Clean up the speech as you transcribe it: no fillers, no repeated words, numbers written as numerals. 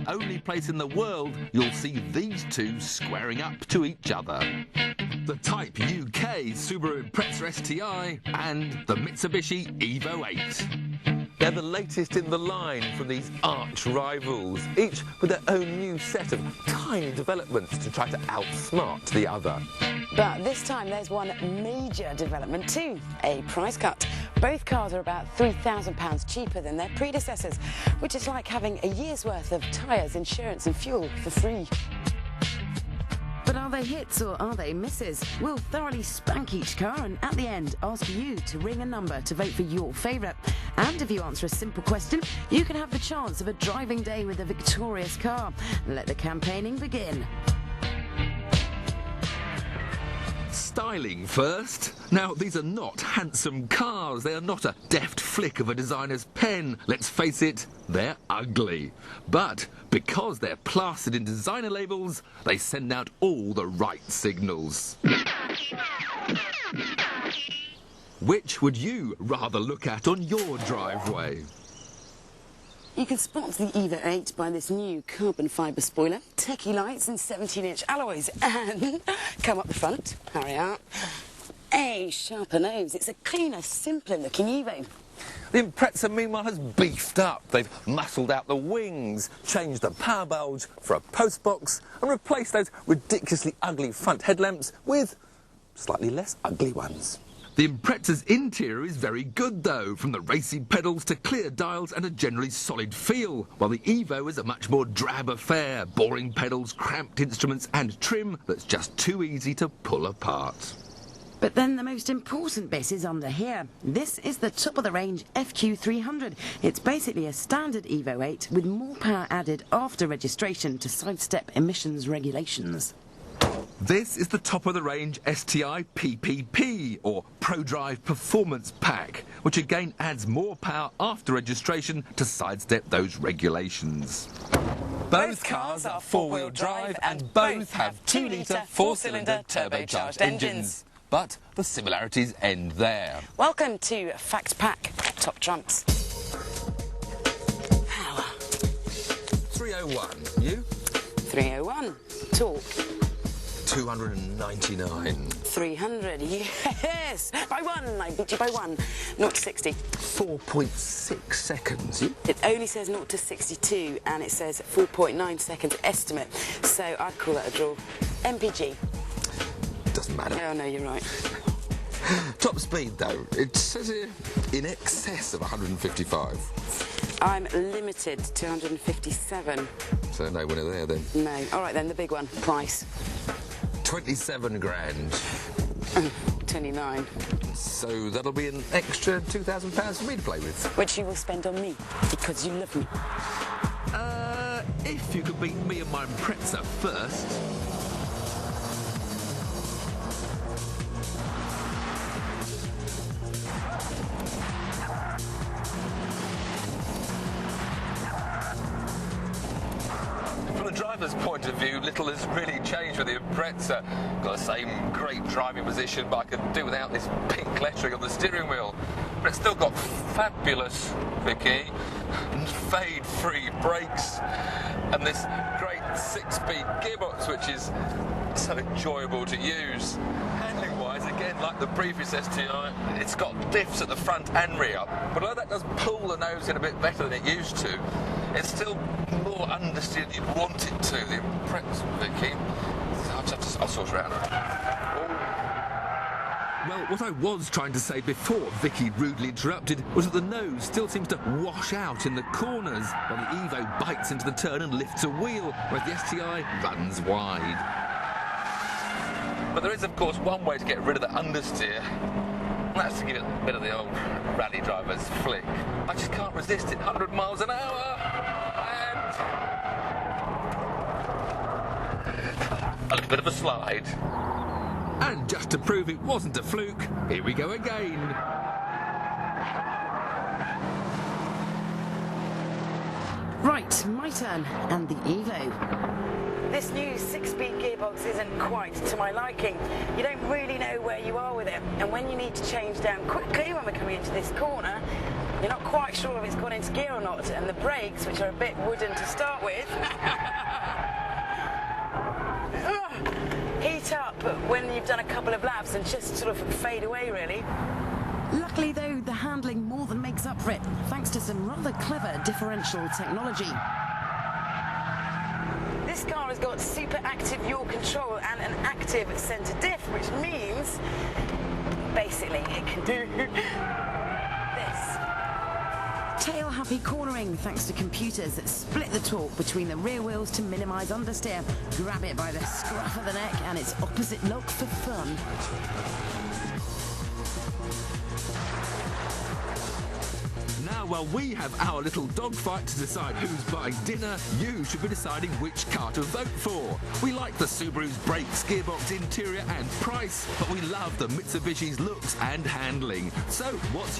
only place in the world you'll see these two squaring up to each other. The Type UK Subaru Impreza STI and the Mitsubishi Evo 8. They're the latest in the line from these arch rivals, each with their own new set of tiny developments to try to outsmart the other. But this time there's one major development too, a price cut. Both cars are about £3,000 cheaper than their predecessors, which is like having a year's worth of tyres, insurance and fuel for free. But are they hits or are they misses? We'll thoroughly spank each car and at the end ask you to ring a number to vote for your favourite. And if you answer a simple question, you can have the chance of a driving day with a victorious car. Let the campaigning begin. Styling first. Now, these are not handsome cars. They are not a deft flick of a designer's pen. Let's face it, they're ugly. But because they're plastered in designer labels, they send out all the right signals. Which would you rather look at on your driveway? You can spot the Evo 8 by this new carbon fibre spoiler, techie lights and 17-inch alloys, and come up the front, hurry up, a sharper nose. It's a cleaner, simpler looking Evo. The Impreza, meanwhile, has beefed up. They've muscled out the wings, changed the power bulge for a post box, and replaced those ridiculously ugly front headlamps with slightly less ugly ones. The Impreza's interior is very good, though, from the racy pedals to clear dials and a generally solid feel, while the Evo is a much more drab affair, boring pedals, cramped instruments and trim that's just too easy to pull apart. But then the most important bit is under here. This is the top-of-the-range FQ300. It's basically a standard Evo 8 with more power added after registration to sidestep emissions regulations. This is the top-of-the-range STI PPP, or ProDrive Performance Pack, which again adds more power after registration to sidestep those regulations. Both cars are four-wheel drive and both have 2-litre four-cylinder turbocharged engines. But the similarities end there. Welcome to Fact Pack Top Trumps. Power. 301. You? 301. Torque. 299. 300, yes! By one, I beat you by one. 0 to 60. 4.6 seconds. You? It only says 0 to 62 and it says 4.9 seconds estimate. So I'd call that a draw. MPG. Doesn't matter. Oh, no, you're right. Top speed, though. It says here in excess of 155. I'm limited to 157. So no winner there, then. No. All right, then, the big one. Price. 27 grand. 29. So that'll be an extra £2,000 for me to play with. Which you will spend on me, because you love me. If you could beat me and my Impreza first. From the driver's point of view, little has really changed with the Impreza. Got the same great driving position, but I could do without this pink lettering on the steering wheel. But it's still got fabulous, Vicky, fade-free brakes, and this great 6-speed gearbox, which is so enjoyable to use. Handling-wise, again, like the previous STI, it's got diffs at the front and rear, but although that does pull the nose in a bit better than it used to, it's still more understeer than you'd want it to. The Impreza, Vicky. I'll sort her out. Well, what I was trying to say before Vicky rudely interrupted was that the nose still seems to wash out in the corners, while the Evo bites into the turn and lifts a wheel, whereas the STI runs wide. But there is, of course, one way to get rid of the understeer, and that's to give it a bit of the old rally driver's flick. I just can't resist it. 100 miles an hour, and a little bit of a slide. And just to prove it wasn't a fluke, here we go again. Right, my turn, and the Evo. This new 6-speed gearbox isn't quite to my liking. You don't really know where you are with it, and when you need to change down quickly when we're coming into this corner, You're not quite sure if it's gone into gear or not, and the brakes, which are a bit wooden to start with, heat up when you've done a couple of laps and just sort of fade away, really. Luckily, though, the handling more than makes up for it, thanks to some rather clever differential technology. This car has got super active yaw control and an active centre diff, which means basically it can do this. Tail-happy cornering thanks to computers that split the torque between the rear wheels to minimise understeer. Grab it by the scruff of the neck and its opposite lock for fun. Now, while we have our little dogfight to decide who's buying dinner, you should be deciding which car to vote for. We like the Subaru's brakes, gearbox, interior and price, but we love the Mitsubishi's looks and handling. So, what's